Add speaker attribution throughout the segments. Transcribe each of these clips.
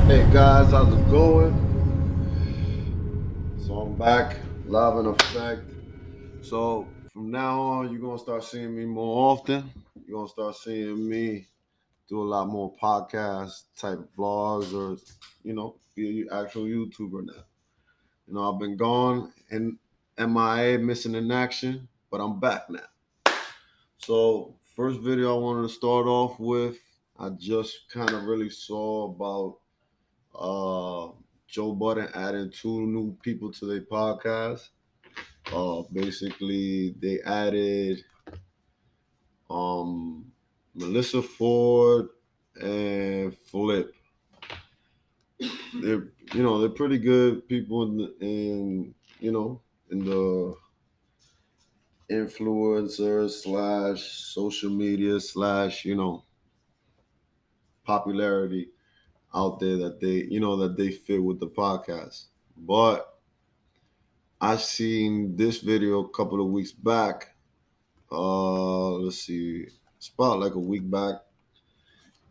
Speaker 1: Hey guys, how's it going? So I'm back, live in effect. So from now on, you're gonna start seeing me more often. You're gonna start seeing me do a lot more podcast type vlogs, or be an actual YouTuber now. I've been gone and MIA, missing in action, but I'm back now. So first video I wanted to start off with, I just kind of really saw about Joe Budden adding two new people to their podcast. Basically, they added um, Melissa Ford and Flip. They're pretty good people in the influencer slash social media slash popularity out there that they fit with the podcast. But I seen this video a couple of weeks back. Let's see, it's about like a week back,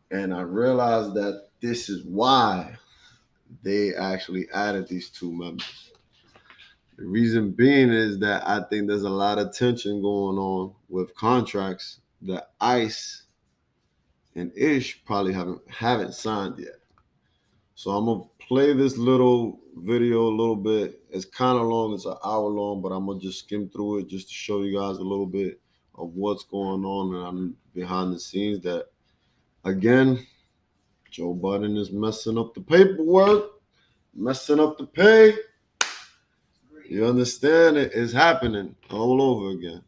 Speaker 1: and I realized that this is why they actually added these two members. The reason being is that I think there's a lot of tension going on with contracts that ICE and Ish probably haven't signed yet. So I'm gonna play this little video a little bit. It's kind of long, it's an hour long, but I'm gonna just skim through it just to show you guys a little bit of what's going on and behind the scenes. That again, Joe Budden is messing up the paperwork, messing up the pay. You understand it is happening all over again.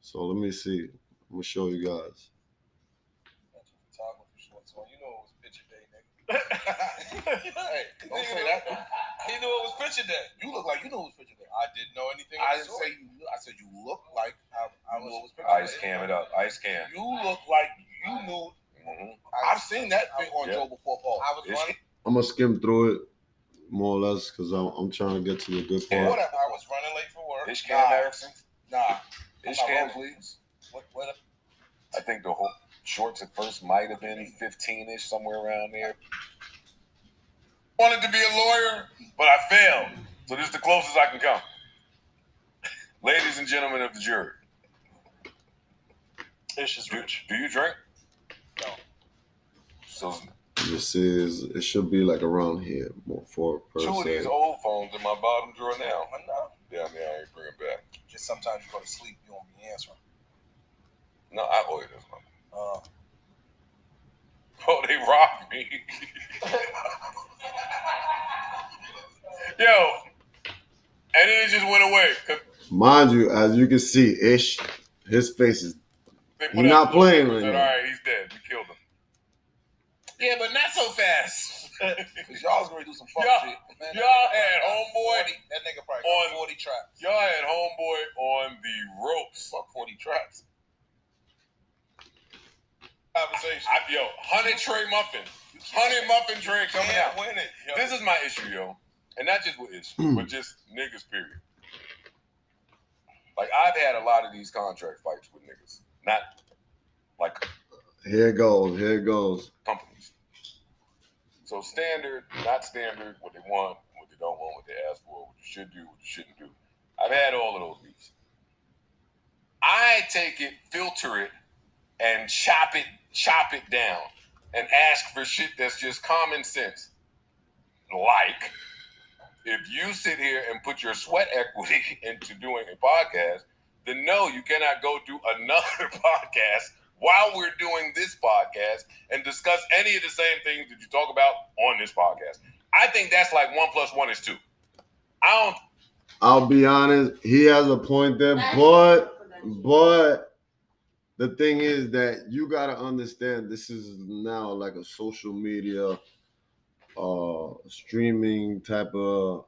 Speaker 1: So let me see. I'm gonna show you guys.
Speaker 2: Hey, don't say that. He knew it was picture day. You look like you knew it was picture day. I didn't know anything. I didn't say you. I said you look like I knew it was picture day.
Speaker 3: Ice cam it up. Ice cam.
Speaker 2: You look like you knew. Mm-hmm. I've seen that thing on Joe before, Paul. I was running.
Speaker 1: I'm gonna skim through it more or less because I'm trying to get to the good part.
Speaker 2: Whatever. I was running late for work.
Speaker 3: Ish cam, Erickson.
Speaker 2: Nah.
Speaker 3: Ish cam, please.
Speaker 2: What?
Speaker 3: I think the whole shorts at first might have been 15-ish, somewhere around there.
Speaker 2: Wanted to be a lawyer, but I failed.
Speaker 3: So this is the closest I can come. Ladies and gentlemen of the jury.
Speaker 2: Ish is rich.
Speaker 3: Do you drink?
Speaker 2: No.
Speaker 3: So
Speaker 1: it should be like around here more for per
Speaker 3: two of
Speaker 1: se.
Speaker 3: these old phones in my bottom drawer now. Yeah, I ain't bring it back.
Speaker 2: Just sometimes you go to sleep, you won't be answering.
Speaker 3: No, I owe you this one.
Speaker 2: Oh,
Speaker 3: they robbed me. Yo, and then it just went away.
Speaker 1: Mind you, as you can see, Ish, his face is he's not playing right now.
Speaker 3: All right, he's dead. We killed him.
Speaker 2: Yeah, but not so fast. Because y'all was going to do some fuck shit. Man,
Speaker 3: y'all had homeboy.
Speaker 2: That nigga probably
Speaker 3: on
Speaker 2: 40 tracks.
Speaker 3: Y'all had homeboy on the ropes.
Speaker 2: Fuck 40 tracks. Conversation.
Speaker 3: Honey Trey Muffin. Honey Muffin Trey coming out.
Speaker 2: Win it, yo.
Speaker 3: This is my issue, yo. And not just with Ish, but just niggas, period. Like, I've had a lot of these contract fights with niggas. Not, like...
Speaker 1: Here it goes.
Speaker 3: Companies. So standard, not standard, what they want, what they don't want, what they ask for, what you should do, what you shouldn't do. I've had all of those beefs. I take it, filter it, and chop it down, and ask for shit that's just common sense. Like, if you sit here and put your sweat equity into doing a podcast, then no, you cannot go do another podcast while we're doing this podcast and discuss any of the same things that you talk about on this podcast. I think that's like 1 + 1 is 2.
Speaker 1: I'll be honest, he has a point there, but the thing is that you gotta understand this is now like a social media streaming type of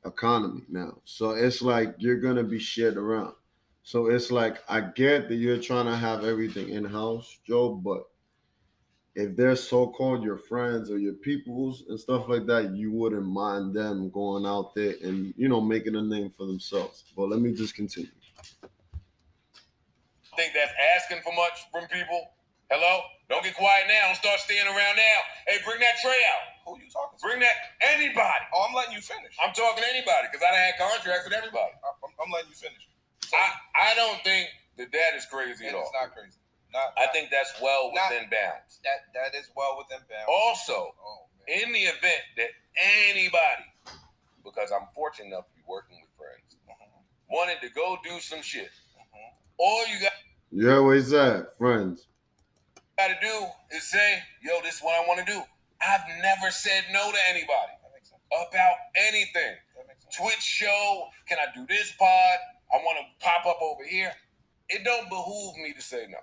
Speaker 1: economy now. So it's like you're gonna be shared around. So it's like I get that you're trying to have everything in-house, Joe, but if they're so-called your friends or your peoples and stuff like that, you wouldn't mind them going out there and making a name for themselves. But let me just continue.
Speaker 3: I think that's asking for much from people. Hello? Don't get quiet now. Don't start staying around now. Hey, bring that tray out.
Speaker 2: Who Who you talking to?
Speaker 3: Bring that anybody.
Speaker 2: Oh, I'm letting you finish.
Speaker 3: I'm talking to anybody because I done had contracts with everybody.
Speaker 2: I'm letting you finish. So,
Speaker 3: I don't think that is crazy at all.
Speaker 2: It's not crazy.
Speaker 3: I think that's well within bounds.
Speaker 2: That is well within bounds.
Speaker 3: Also, in the event that anybody, because I'm fortunate enough to be working with friends, wanted to go do some shit, all you got.
Speaker 1: You heard what he said, friends.
Speaker 3: Got to do is say, yo, this is what I want to do. I've never said no to anybody about anything. Twitch show, can I do this pod? I want to pop up over here. It don't behoove me to say no.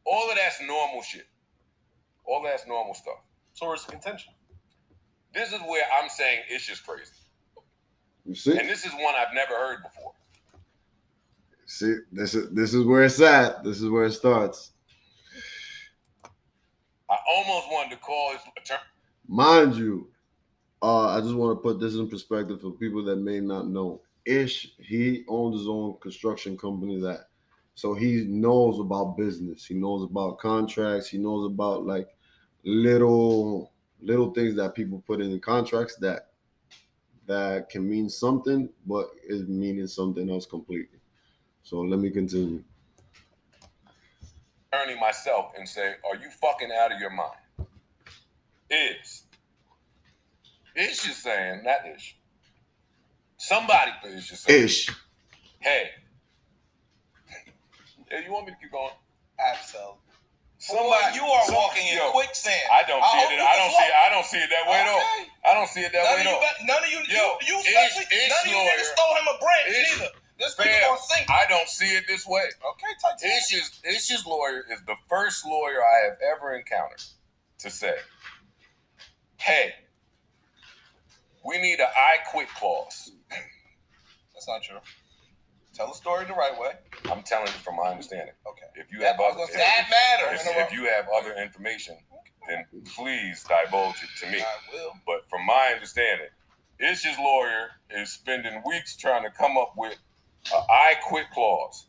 Speaker 3: All of that's normal shit. All that's normal stuff.
Speaker 2: So where's the contention?
Speaker 3: This is where I'm saying it's just crazy.
Speaker 1: You see?
Speaker 3: And this is one I've never heard before.
Speaker 1: See, this is where it's at. This is where it starts.
Speaker 3: I almost wanted to call his attorney.
Speaker 1: Mind you, I just want to put this in perspective for people that may not know. Ish, he owns his own construction company so he knows about business. He knows about contracts. He knows about like little things that people put in the contracts that can mean something, but is meaning something else completely. So let me continue.
Speaker 3: Attorney myself and say, are you fucking out of your mind? Ish is saying, not Ish. Somebody for Ish is saying,
Speaker 1: Ish.
Speaker 3: Hey, you want me to keep going?
Speaker 2: Absolutely. Somebody, you are walking in quicksand.
Speaker 3: I don't see it that way at all. I don't see it that way at all.
Speaker 2: None of you, you especially, none of you niggas stole him a branch neither. This people gonna sink.
Speaker 3: I don't see it this way.
Speaker 2: Okay,
Speaker 3: Ish's lawyer is the first lawyer I have ever encountered to say, hey, we need an I quit clause.
Speaker 2: That's not true. Tell the story the right way.
Speaker 3: I'm telling you from my understanding.
Speaker 2: Okay.
Speaker 3: If you have other,
Speaker 2: that matters.
Speaker 3: If you have other information, then please divulge it to me.
Speaker 2: I will.
Speaker 3: But from my understanding, Ish's lawyer is spending weeks trying to come up with an I quit clause,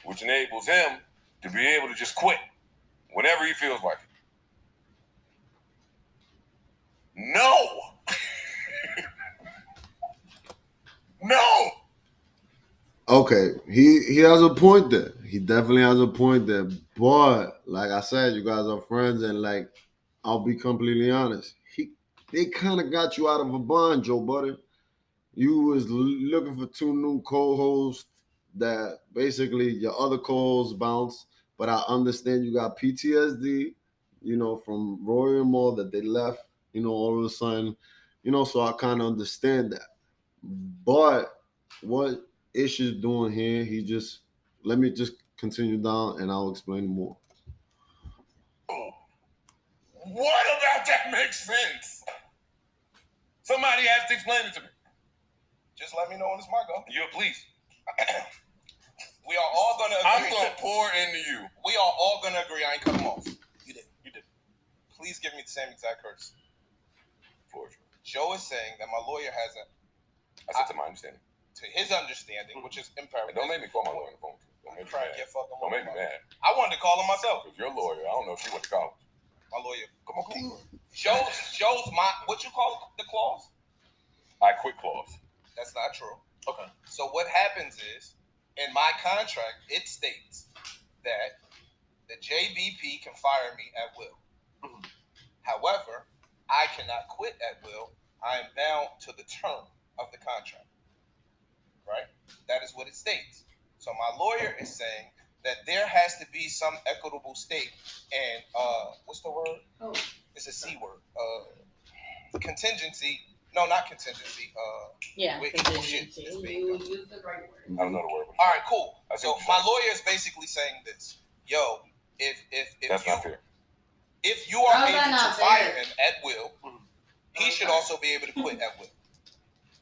Speaker 3: which enables him to be able to just quit whenever he feels like it. No. No.
Speaker 1: Okay, he has a point there. He definitely has a point there. But like I said, you guys are friends, and like I'll be completely honest, they kind of got you out of a bind, Joe Budden. You was looking for 2 new co-hosts that basically your other co-hosts bounced. But I understand you got PTSD, from Royal Mall that they left, all of a sudden, so I kind of understand that. But what Issue's doing here, let me just continue down and I'll explain more.
Speaker 3: What about that makes sense? Somebody has to explain it to me.
Speaker 2: Just let me know when it's my go.
Speaker 3: Please.
Speaker 2: We are all gonna agree.
Speaker 3: I'm gonna pour into you.
Speaker 2: We are all gonna agree. I ain't cut him off. You did. Please give me the same exact curse. Joe is saying that my lawyer hasn't.
Speaker 3: I said to my understanding.
Speaker 2: To his understanding, which is imperative.
Speaker 3: Don't make me call my lawyer on the phone. Don't make me mad.
Speaker 2: I wanted to call him myself.
Speaker 3: Because your lawyer, I don't know if she went to college.
Speaker 2: My lawyer. Come on. Joe's what you call the clause?
Speaker 3: I quit clause.
Speaker 2: That's not true.
Speaker 3: Okay.
Speaker 2: So what happens is, in my contract, it states that the JBP can fire me at will. Mm-hmm. However, I cannot quit at will. I am bound to the term of the contract. Right? That is what it states. So my lawyer is saying that there has to be some equitable stake, and what's the word? Oh, it's a C word. Contingency. No, not contingency.
Speaker 4: Contingency. You use the right word.
Speaker 3: I don't know the word.
Speaker 2: All right, cool. So my lawyer is basically saying this. Yo, if
Speaker 3: that's not fair.
Speaker 2: If you are able to fire him at will, he should also be able to quit at will.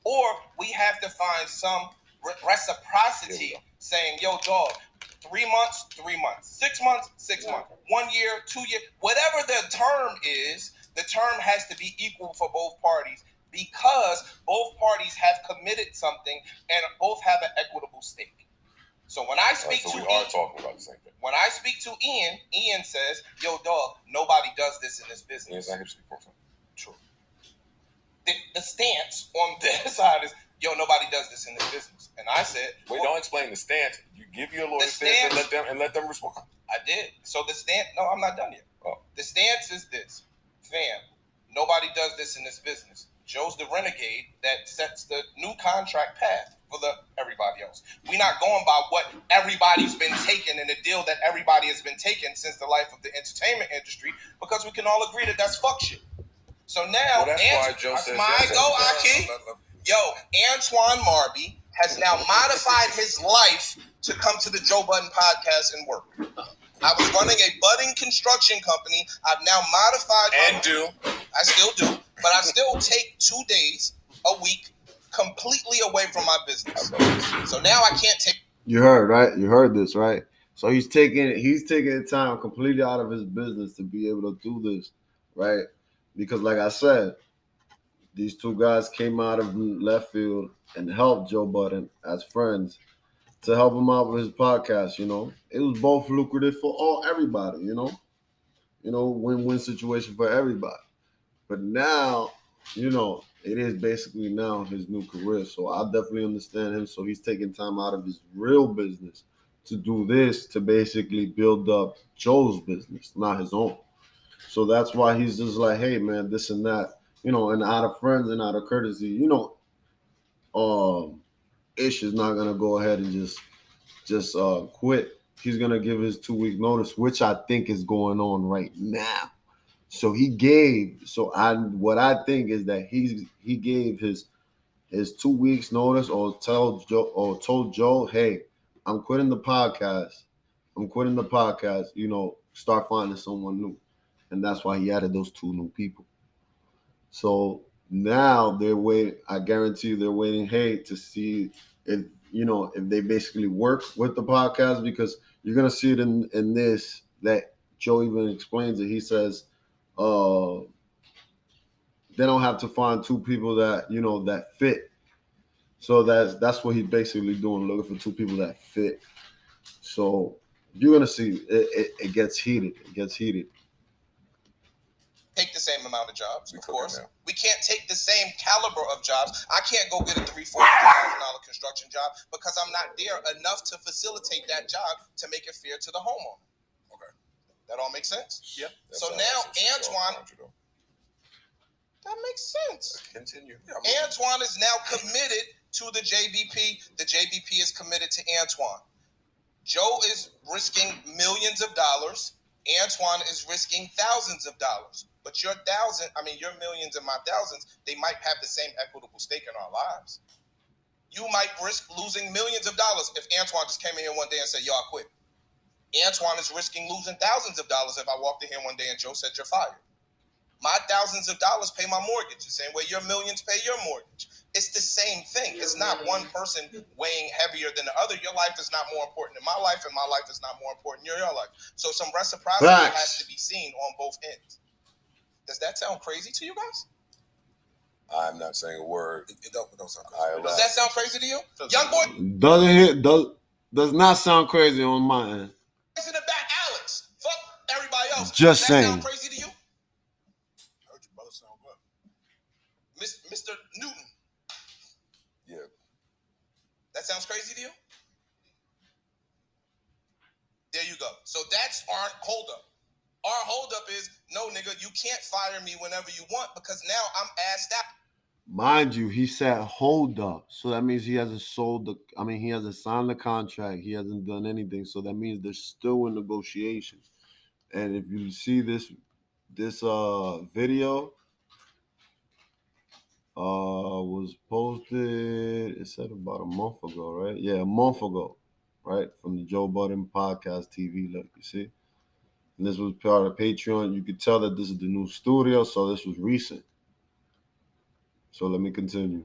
Speaker 2: Or we have to find some reciprocity saying, yo, dog, 3 months, 3 months, 6 months, 6 months, 1 year, 2 years, whatever the term is, the term has to be equal for both parties because both parties have committed something and both have an equitable stake. So when I speak to
Speaker 3: we are talking about the same thing.
Speaker 2: When I speak to Ian says, yo, dog, nobody does this in this business.
Speaker 3: Yes, I can speak for him.
Speaker 2: True. the stance on their side is, yo, nobody does this in this business. And I said,
Speaker 3: wait, don't explain the stance. You give your lawyer stance and let them respond.
Speaker 2: I did. So the stance, no, I'm not done yet.
Speaker 3: Oh.
Speaker 2: The stance is this, fam, nobody does this in this business. Joe's the renegade that sets the new contract path for everybody else. We're not going by what everybody's been taking and the deal that everybody has been taking since the life of the entertainment industry, because we can all agree that that's fuck shit. So now,
Speaker 3: that's why Joe says
Speaker 2: Aki. Yo, Antoine Marby has now modified his life to come to the Joe Budden podcast and work. I was running a budding construction company. I've now modified I still do, but I still take 2 days a week completely away from my business. So now I can't take.
Speaker 1: You heard, right? You heard this, right? So he's taking time completely out of his business to be able to do this, right? Because like I said, these two guys came out of left field and helped Joe Budden as friends to help him out with his podcast. You know, it was both lucrative for everybody. You know, win-win situation for everybody. But now, you know, it is basically now his new career. So I definitely understand him. So he's taking time out of his real business to do this, to basically build up Joe's business, not his own. So that's why he's just like, hey, man, this and that, you know, and out of friends and out of courtesy, you know, Ish is not going to go ahead and just quit. He's going to give his 2-week notice, which I think is going on right now. So what I think is that he gave his 2 weeks notice or told Joe, hey, I'm quitting the podcast. You know, start finding someone new. And that's why he added those 2 new people. So now they're waiting. I guarantee you they're waiting, hey, to see if they basically work with the podcast, because you're going to see it in this, that Joe even explains it. He says, they don't have to find 2 people that, you know, that fit. So that's what he's basically doing, looking for 2 people that fit. So you're going to see it gets heated.
Speaker 2: Take the same amount of jobs, of course. We can't take the same caliber of jobs. I can't go get a $3,000-$4,000 construction job because I'm not there enough to facilitate that job to make it fair to the homeowner. Okay. That all makes sense?
Speaker 3: Yeah.
Speaker 2: So now Antoine, that makes sense.
Speaker 3: Continue.
Speaker 2: Antoine is now committed to the JBP. The JBP is committed to Antoine. Joe is risking millions of dollars. Antoine is risking thousands of dollars. But your millions and my thousands, they might have the same equitable stake in our lives. You might risk losing millions of dollars if Antoine just came in here one day and said, yo, I quit. Antoine is risking losing thousands of dollars if I walked in here one day and Joe said, you're fired. My thousands of dollars pay my mortgage the same way your millions pay your mortgage. It's the same thing. It's not one person weighing heavier than the other. Your life is not more important than my life, and my life is not more important than your life. So some reciprocity has to be seen on both ends. Does that sound crazy to you guys?
Speaker 3: I'm not saying a word. It don't sound crazy.
Speaker 2: Does that sound crazy to you? Young boy?
Speaker 1: Does not sound crazy on my end.
Speaker 2: In the back, Alex. Fuck everybody else.
Speaker 1: Just saying.
Speaker 2: Does that sound crazy to you?
Speaker 3: I heard your brother sound good.
Speaker 2: Mr. Newton.
Speaker 3: Yeah.
Speaker 2: That sounds crazy to you? There you go. So that's our holdup. Our holdup is, no, nigga, you can't fire me whenever you want because now I'm assed out.
Speaker 1: Mind you, he said hold up. So that means he hasn't he hasn't signed the contract. He hasn't done anything. So that means they're still in negotiations. And if you see this video was posted, it said about a month ago, right? Yeah, a month ago, right? From the Joe Budden Podcast TV. Look, you see? And this was part of Patreon. You could tell that this is the new studio, so this was recent. So let me continue.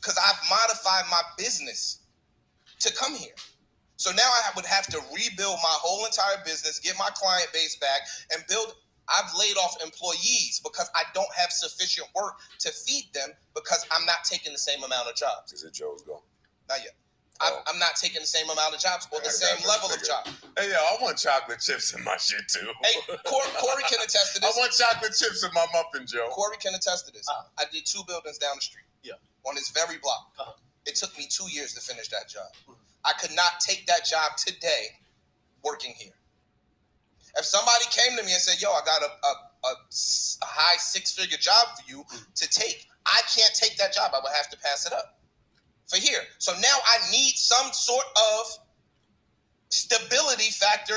Speaker 2: Because I've modified my business to come here. So now I would have to rebuild my whole entire business, get my client base back, and build. I've laid off employees because I don't have sufficient work to feed them because I'm not taking the same amount of jobs.
Speaker 3: Is it Joe's goal?
Speaker 2: Not yet. I'm not taking the same amount of jobs or the same level of jobs.
Speaker 3: Hey, yo, I want chocolate chips in my shit too.
Speaker 2: Hey, Corey can attest to this.
Speaker 3: want chocolate chips in my muffin, Joe.
Speaker 2: Corey can attest to this. I did 2 buildings down the street.
Speaker 5: Yeah.
Speaker 2: On this very block. It took me 2 years to finish that job. I could not take that job today working here. If somebody came to me and said, yo, I got a high 6-figure job for you to take, I can't take that job. I would have to pass it up for here. So now I need some sort of stability factor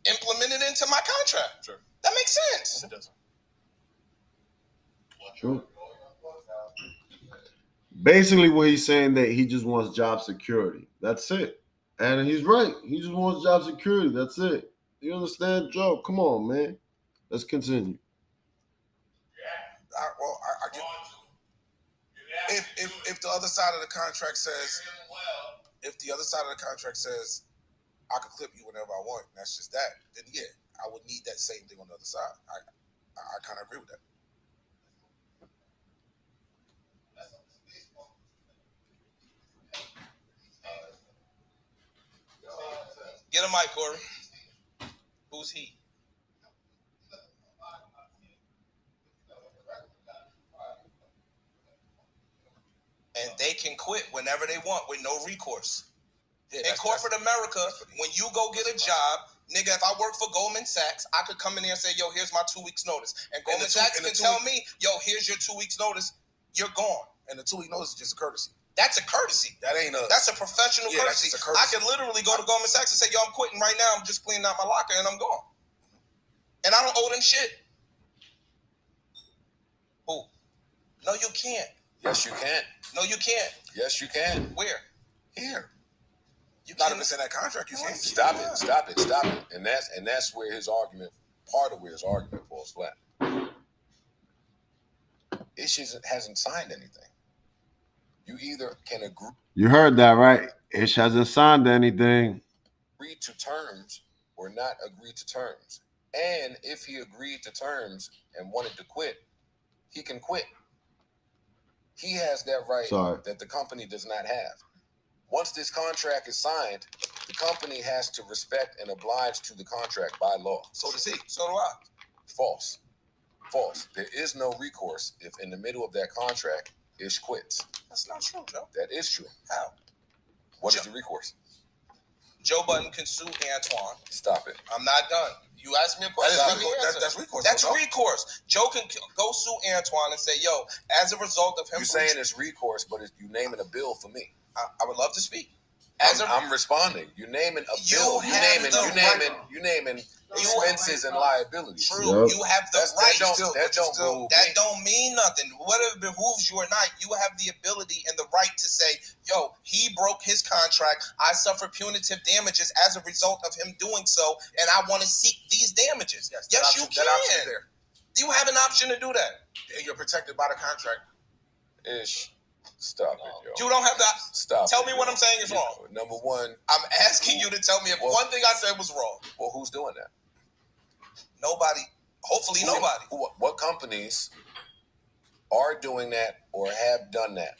Speaker 2: implemented into my contract.
Speaker 5: Sure.
Speaker 2: That makes sense.
Speaker 5: It doesn't.
Speaker 1: True. Basically, what he's saying that he just wants job security. That's it. And he's right. He just wants job security. That's it. You understand, Joe? Come on, man. Let's continue.
Speaker 6: I get, if the other side of the contract says, I can clip you whenever I want, and that's just that, then yeah, I would need that same thing on the other side. I kind of agree with that.
Speaker 2: Get a mic, Corey. Who's he? And they can quit whenever they want with no recourse.
Speaker 6: Yeah,
Speaker 2: in corporate America, when you go get a job, nigga, if I work for Goldman Sachs, I could come in there and say, yo, here's my 2 weeks notice. And Goldman Sachs can tell me, yo, here's your 2 weeks notice. You're gone.
Speaker 6: And the 2 week notice is just a courtesy.
Speaker 2: That's a courtesy.
Speaker 6: That's
Speaker 2: a professional courtesy.
Speaker 6: That's a courtesy.
Speaker 2: I could literally go to Goldman Sachs and say, yo, I'm quitting right now. I'm just cleaning out my locker and I'm gone. And I don't owe them shit. Who? No, you can't.
Speaker 3: Yes, you can.
Speaker 2: No, you can't.
Speaker 3: Yes, you can.
Speaker 2: Where?
Speaker 6: Here.
Speaker 2: You
Speaker 6: not if it's in that contract. You can't.
Speaker 3: Stop it. And that's where his argument, part of where his argument falls flat. Ish hasn't signed anything. You either can agree.
Speaker 1: You heard that, right? Ish hasn't signed anything.
Speaker 3: Agree to terms or not agree to terms. And if he agreed to terms and wanted to quit, he can quit. He has that right that the company does not have. Once this contract is signed, the company has to respect and oblige to the contract by law.
Speaker 6: So does he.
Speaker 2: So do I.
Speaker 3: False. There is no recourse if in the middle of that contract, Ish quits.
Speaker 2: That's not true, Joe.
Speaker 3: That is true.
Speaker 2: How?
Speaker 3: What is the recourse?
Speaker 2: Joe Budden can sue Antoine.
Speaker 3: Stop it.
Speaker 2: I'm not done. You asked me a question.
Speaker 6: That's recourse.
Speaker 2: That's recourse. Joe can go sue Antoine and say, yo, as a result of him...
Speaker 3: You're saying it's recourse, but you naming a bill for me.
Speaker 2: I would love to speak.
Speaker 3: I'm responding. You naming a bill. You naming expenses and liabilities.
Speaker 2: True. You have the right.
Speaker 3: That
Speaker 2: don't mean nothing. Whether it behooves you or not, you have the ability and the right to say, yo, he broke his contract. I suffer punitive damages as a result of him doing so, and I want to seek these damages. Yes, you can. You have an option to do that.
Speaker 6: And you're protected by the contract.
Speaker 3: Ish. Stop it, yo.
Speaker 2: You don't have to
Speaker 3: stop.
Speaker 2: Tell me what I'm saying is wrong.
Speaker 3: Number one,
Speaker 2: I'm asking you to tell me if one thing I said was wrong.
Speaker 3: Well, who's doing that?
Speaker 2: Nobody. Hopefully, nobody.
Speaker 3: What companies are doing that or have done that?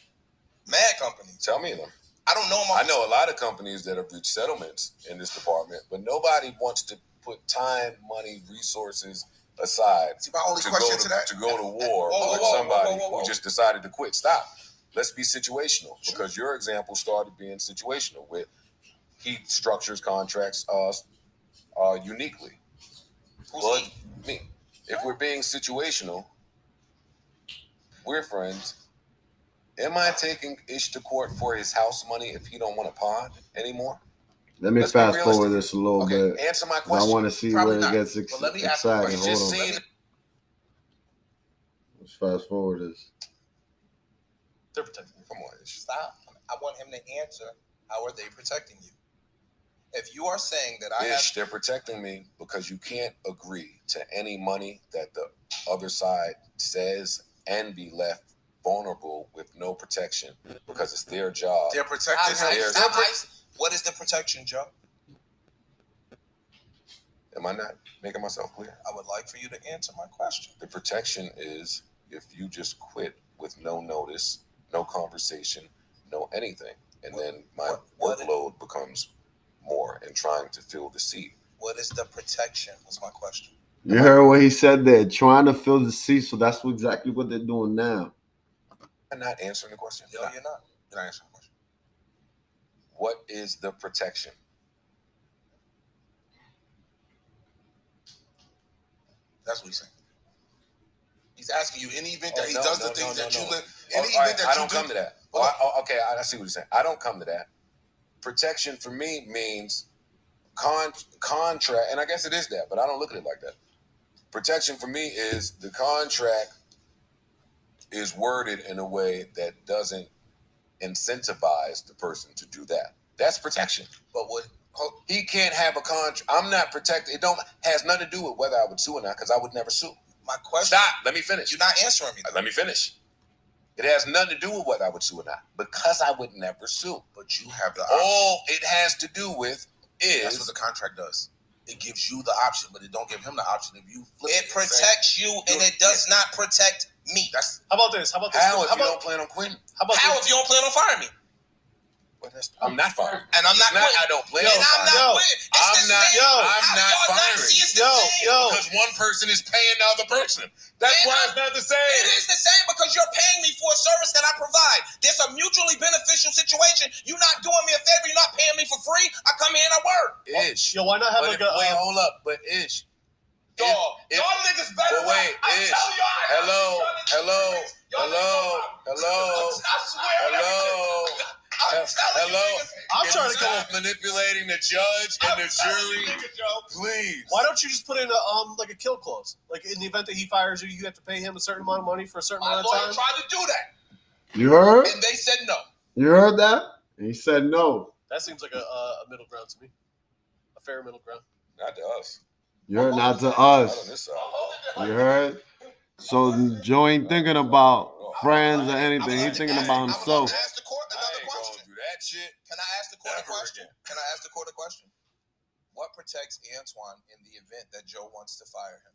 Speaker 2: Mad companies.
Speaker 3: Tell me them.
Speaker 2: I don't know them.
Speaker 3: I know a lot of companies that have reached settlements in this department, but nobody wants to put time, money, resources aside
Speaker 6: to
Speaker 3: go to war with somebody who just decided to quit. Stop. Let's be situational, because your example started being situational with he structures contracts uniquely. Who's he? Me. If we're being situational, we're friends. Am I taking Ish to court for his house money if he don't want a pod anymore?
Speaker 1: Let me fast forward this a little bit.
Speaker 3: Answer my question.
Speaker 1: I want to see where it gets exciting. Hold on. Let's fast forward this.
Speaker 5: They're protecting you.
Speaker 3: Come on, Ish.
Speaker 2: Stop. I want him to answer. How are they protecting you? If you are saying that
Speaker 3: they're protecting me because you can't agree to any money that the other side says and be left vulnerable with no protection because it's their job.
Speaker 6: They're protected.
Speaker 2: What is the protection, Joe?
Speaker 3: Am I not making myself clear?
Speaker 2: I would like for you to answer my question.
Speaker 3: The protection is if you just quit with no notice, no conversation, no anything, and then my workload becomes more in trying to fill the seat.
Speaker 2: What is the protection? Was my question.
Speaker 1: You heard what he said there, trying to fill the seat, so that's exactly what they're doing now.
Speaker 3: I'm not answering the question.
Speaker 2: No, you're not.
Speaker 6: You're not answering the question.
Speaker 3: What is the protection?
Speaker 6: That's what he's saying. He's asking you, in the event that he does the things that you live,
Speaker 3: in the event that I don't come to that. Okay, I see what you're saying. I don't come to that. Protection for me means contract, and I guess it is that, but I don't look at it like that. Protection for me is the contract is worded in a way that doesn't incentivize the person to do that. That's protection. But what he can't have a contract. I'm not protected. It has nothing to do with whether I would sue or not, because I would never sue.
Speaker 6: My question.
Speaker 3: Stop. Let me finish.
Speaker 6: You're not answering me.
Speaker 3: Let me finish. It has nothing to do with whether I would sue or not, because I would never sue.
Speaker 6: But you have the option.
Speaker 3: All it has to do with is
Speaker 6: that's what the contract does. It gives you the option, but it don't give him the option. If you flip
Speaker 2: it protects you, and it does not protect me.
Speaker 5: How about this?
Speaker 3: How if you don't plan on quitting?
Speaker 2: How if you don't plan on firing me?
Speaker 3: I'm not firing.
Speaker 2: And I'm not quitting.
Speaker 3: I don't plan.
Speaker 2: And I'm not quitting.
Speaker 3: I'm not firing.
Speaker 2: Because
Speaker 3: one person is paying the other person. That's why it's not the same.
Speaker 2: It is the same because you're paying me for a service that I provide. There's a mutually beneficial situation. You're not doing me a favor. You're not paying me for free. I come here and I work.
Speaker 3: Ish.
Speaker 5: Yo, why not have
Speaker 3: wait, hold up. But Ish.
Speaker 2: Dog, y'all niggas better.
Speaker 3: But wait, Ish. Hello.
Speaker 5: I'm trying to
Speaker 3: stop manipulating the judge and the jury. Please.
Speaker 5: Why don't you just put in a kill clause? Like in the event that he fires you, you have to pay him a certain amount of money for a certain amount of time.
Speaker 2: My lawyer tried to do that.
Speaker 1: You heard?
Speaker 2: And they said no.
Speaker 1: You heard that? He said no.
Speaker 5: That seems like a middle ground to me. A fair middle ground.
Speaker 3: Not to us.
Speaker 1: You heard? Not to us. You heard? So Joe ain't thinking about friends or anything. He's thinking about himself.
Speaker 6: Can I ask the court another question?
Speaker 3: Do that shit.
Speaker 6: Can I ask the court a question? Can I ask the court a question? What protects Antoine in the event that Joe wants to fire him?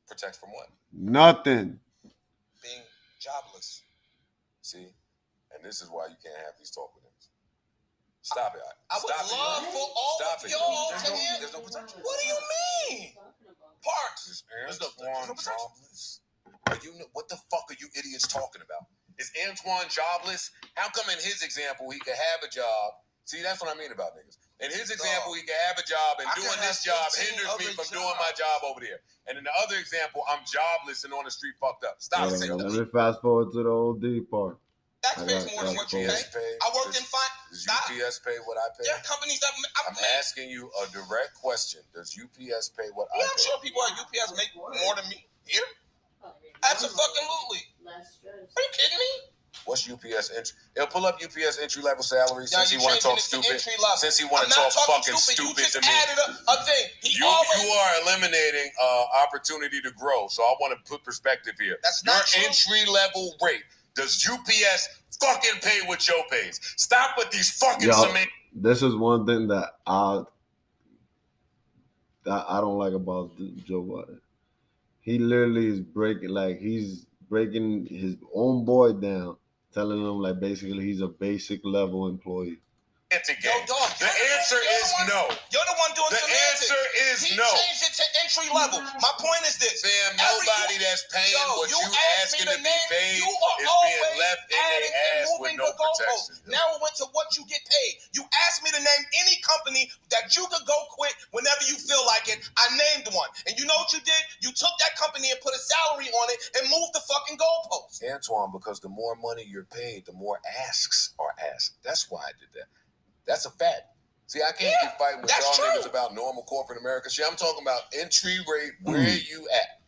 Speaker 3: Protects from what?
Speaker 1: Nothing.
Speaker 6: Being jobless.
Speaker 3: See? And this is why you can't have these talk with him. Stop it.
Speaker 2: I would love for all of y'all to hear.
Speaker 3: There's no protection.
Speaker 2: What do you mean? Parks.
Speaker 3: There's no jobless. What the fuck are you idiots talking about? Is Antoine jobless? How come in his example he could have a job? See, that's what I mean about niggas. In his example, he could have a job, and doing this job hinders me from doing my job over there. And in the other example, I'm jobless and on the street fucked up. Stop saying that.
Speaker 1: Let me fast forward to the OD part.
Speaker 2: Tax pays more than what you pay. I worked in
Speaker 3: Does UPS pay what I pay?
Speaker 2: There are companies that
Speaker 3: I'm asking you a direct question. Does UPS pay what I pay?
Speaker 2: Yeah, I'm sure people at UPS make more than me here. Absolutely. Are you kidding me?
Speaker 3: What's UPS entry? He'll pull up UPS entry level salary since he want to talk stupid. Since he want to talk fucking stupid to me.
Speaker 2: You just added a thing.
Speaker 3: You are eliminating opportunity to grow. So I want to put perspective here.
Speaker 2: That's not
Speaker 3: your entry level rate. Does UPS fucking pay what Joe pays? Stop with these fucking cement.
Speaker 1: This is one thing that I don't like about Joe Budden. He literally is he's breaking his own boy down, telling him like basically he's a basic level employee.
Speaker 3: The answer is no.
Speaker 2: You're the one doing
Speaker 3: the answer is no.
Speaker 2: He changed it to entry level. My point is this.
Speaker 3: Fam, nobody that's paying what you asking to be paid is being left in their ass with no protection.
Speaker 2: Now it went to what you get paid. You asked me to name any company that you could go quit whenever you feel like it. I named one. And you know what you did? You took that company and put a salary on it and moved the fucking goalpost.
Speaker 3: Antoine, because the more money you're paid, the more asks are asked. That's why I did that. That's a fact. See, I can't keep fighting with y'all niggas about normal corporate America shit. I'm talking about entry rate, where you at.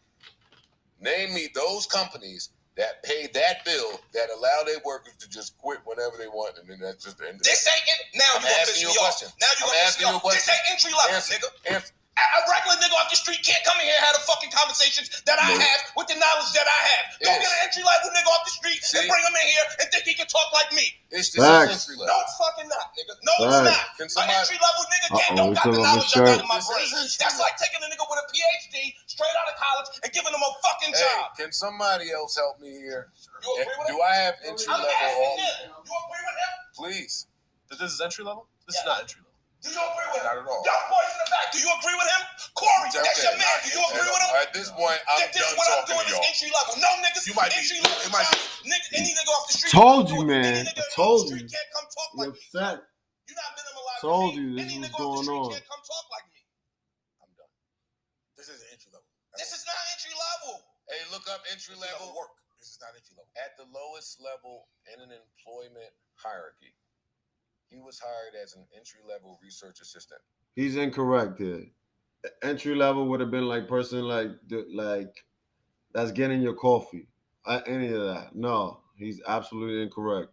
Speaker 3: Name me those companies that pay that bill that allow their workers to just quit whenever they want, and then that's just the end of it.
Speaker 2: This ain't it. Now you're asking you a question. Now you're asking me a question. This ain't entry level, nigga. A regular nigga off the street can't come in here and have the fucking conversations that I have with the knowledge that I have. Don't get an entry level nigga off the street and bring him in here and think he can talk like me.
Speaker 3: It's just entry level.
Speaker 2: No, it's fucking not, nigga. No, it's not. An entry level nigga don't got the knowledge I got in my brain. That's like taking a nigga with a PhD straight out of college and giving him a fucking job.
Speaker 3: Can somebody else help me here?
Speaker 2: You agree with him?
Speaker 3: Do I have entry level?
Speaker 2: You agree with him?
Speaker 3: Please.
Speaker 5: This is entry level? This is not entry level.
Speaker 6: Do you agree with him? Not at all.
Speaker 2: Young boys in the back, do you agree with him? Corey, that's your man. Do you agree with him?
Speaker 3: At this point, I'm
Speaker 2: This
Speaker 3: done
Speaker 2: what I'm
Speaker 3: talking
Speaker 2: doing
Speaker 3: to
Speaker 2: is
Speaker 3: y'all.
Speaker 2: entry level. No niggas,
Speaker 6: You might be.
Speaker 2: entry level.
Speaker 6: It might be.
Speaker 2: Any nigga off the street.
Speaker 1: Told you, man.
Speaker 2: Any nigga
Speaker 1: Told
Speaker 2: off the
Speaker 1: you.
Speaker 2: street can't come talk
Speaker 1: You
Speaker 2: like me.
Speaker 1: upset.
Speaker 2: You're not minimalizing
Speaker 1: Told
Speaker 2: me.
Speaker 1: you this
Speaker 2: Any
Speaker 1: was
Speaker 2: nigga off the
Speaker 1: going
Speaker 2: street
Speaker 1: on.
Speaker 2: can't come talk like me.
Speaker 6: I'm done. This is entry level.
Speaker 2: This is not entry level.
Speaker 3: Hey, look up entry level.
Speaker 6: Work. This is not entry level.
Speaker 3: At the lowest level in an employment hierarchy, he was hired as an entry-level research assistant.
Speaker 1: He's incorrect here. Entry level would have been like person like that's getting your coffee. Any of that. No, he's absolutely incorrect.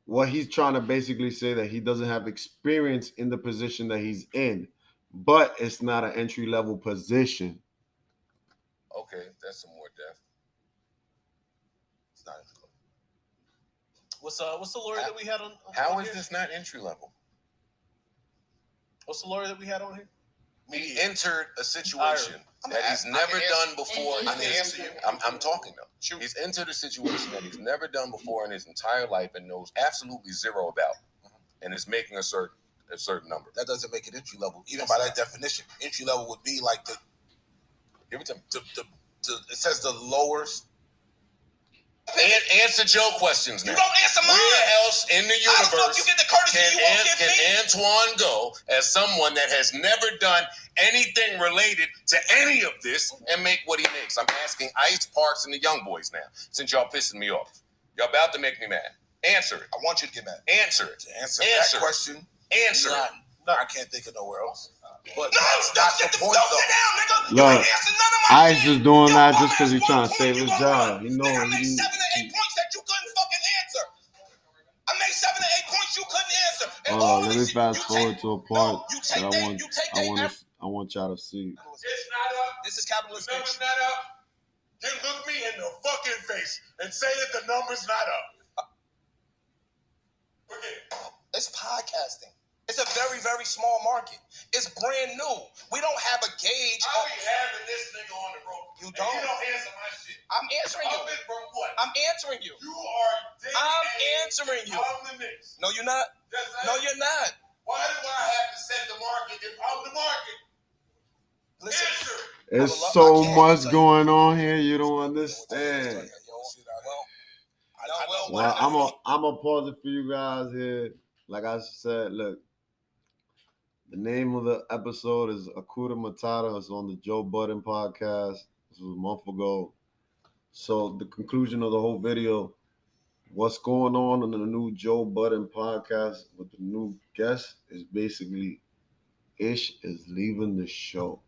Speaker 1: What he's trying to basically say that he doesn't have experience in the position that he's in, but it's not an entry level position.
Speaker 3: Okay, that's some more depth.
Speaker 6: It's not entry level.
Speaker 5: What's the lawyer that we had on?
Speaker 3: How is this not entry level?
Speaker 5: What's the lawyer that we had on here?
Speaker 3: He entered a situation that he's never done before.
Speaker 2: I can answer you.
Speaker 3: I'm talking though.
Speaker 2: Shoot.
Speaker 3: He's entered a situation that he's never done before in his entire life and knows absolutely zero about, and is making a certain number.
Speaker 6: That doesn't make it entry level, even by that definition. Entry level would be like
Speaker 3: Give it to me.
Speaker 6: it says the lowest.
Speaker 3: And answer Joe questions now.
Speaker 2: You don't answer mine.
Speaker 3: Where else in the
Speaker 2: How the fuck
Speaker 3: universe
Speaker 2: you get the courtesy you won't give
Speaker 3: can
Speaker 2: me?
Speaker 3: Antoine go as someone that has never done anything related to any of this and make what he makes? I'm asking Ice, Parks, and the young boys now, since y'all pissing me off. Y'all about to make me mad. Answer it.
Speaker 2: I want you to get mad.
Speaker 3: Answer it.
Speaker 6: To answer
Speaker 3: Answer.
Speaker 6: that question,
Speaker 3: Answer it.
Speaker 6: I can't think of nowhere else. But
Speaker 2: No,
Speaker 6: that's not the point,
Speaker 2: don't
Speaker 6: though.
Speaker 2: sit down, nigga. You
Speaker 1: Look,
Speaker 2: ain't answer none of my
Speaker 1: Ice
Speaker 2: shit.
Speaker 1: is doing
Speaker 2: Your
Speaker 1: that
Speaker 2: bum
Speaker 1: just because
Speaker 2: ass
Speaker 1: he's
Speaker 2: one
Speaker 1: trying to
Speaker 2: point,
Speaker 1: save
Speaker 2: you
Speaker 1: his
Speaker 2: gonna
Speaker 1: job.
Speaker 2: run.
Speaker 1: You know,
Speaker 2: Nigga, I made
Speaker 1: he-
Speaker 2: 7 to 8 points that you couldn't fucking answer. I made 7 to 8 points you couldn't answer. And
Speaker 1: Hold
Speaker 2: all
Speaker 1: on,
Speaker 2: of
Speaker 1: let me
Speaker 2: this shit,
Speaker 1: fast
Speaker 2: you
Speaker 1: forward
Speaker 2: take-
Speaker 1: to a part
Speaker 2: No, you
Speaker 1: that
Speaker 2: take
Speaker 1: I
Speaker 2: that-
Speaker 1: want
Speaker 2: you take that
Speaker 1: I want y'all to see.
Speaker 3: It's not up.
Speaker 2: This is capitalist
Speaker 3: The number's
Speaker 2: entry.
Speaker 3: not up. Then look me in the fucking face and say that the number's not up. Forget it.
Speaker 2: It's podcasting. It's a very, very small market. It's brand new. We don't have a gauge.
Speaker 3: I'll be having this nigga on the road.
Speaker 2: You
Speaker 3: And
Speaker 2: don't.
Speaker 3: you don't answer my shit.
Speaker 2: I'm answering you.
Speaker 3: Up it from what?
Speaker 2: I'm answering you.
Speaker 3: You are dating
Speaker 2: I'm answering you.
Speaker 3: I'm the Knicks.
Speaker 2: No, you're not.
Speaker 3: Yes, I
Speaker 2: No,
Speaker 3: am.
Speaker 2: you're not.
Speaker 3: Why do I have to set the market if I'm the market?
Speaker 2: Listen.
Speaker 3: Answer.
Speaker 1: There's
Speaker 2: I
Speaker 1: so
Speaker 2: can't
Speaker 1: much
Speaker 2: tell you.
Speaker 1: going on here, you don't understand. Well, I'm gonna pause it for you guys here. Like I said, look, the name of the episode is Akuta Matata. It's on the Joe Budden Podcast. This was a month ago. So the conclusion of the whole video, what's going on in the new Joe Budden Podcast with the new guest is basically Ish is leaving the show.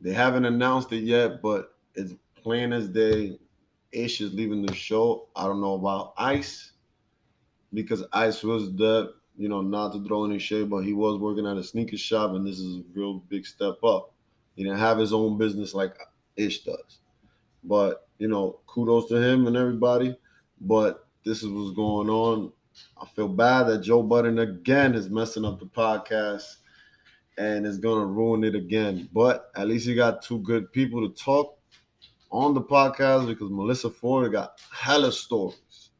Speaker 1: They haven't announced it yet, but it's plain as day. Ish is leaving the show. I don't know about Ice, because Ice was the, not to throw any shade, but he was working at a sneaker shop, and this is a real big step up. He didn't have his own business like Ish does. But, kudos to him and everybody. But this is what's going on. I feel bad that Joe Budden again is messing up the podcast and is going to ruin it again. But at least he got two good people to talk on the podcast, because Melissa Ford got hella stories.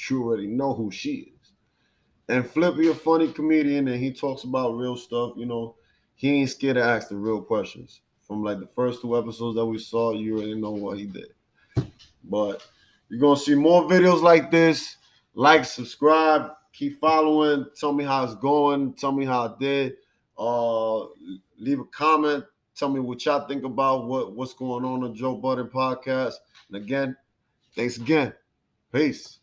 Speaker 1: You already know who she is. And Flippy, a funny comedian, and he talks about real stuff. He ain't scared to ask the real questions. From like the first 2 episodes that we saw, you already know what he did. But you're going to see more videos like this. Like, subscribe, keep following. Tell me how it's going. Tell me how I did. Leave a comment. Tell me what y'all think about what's going on Joe Budden Podcast. And again, thanks again. Peace.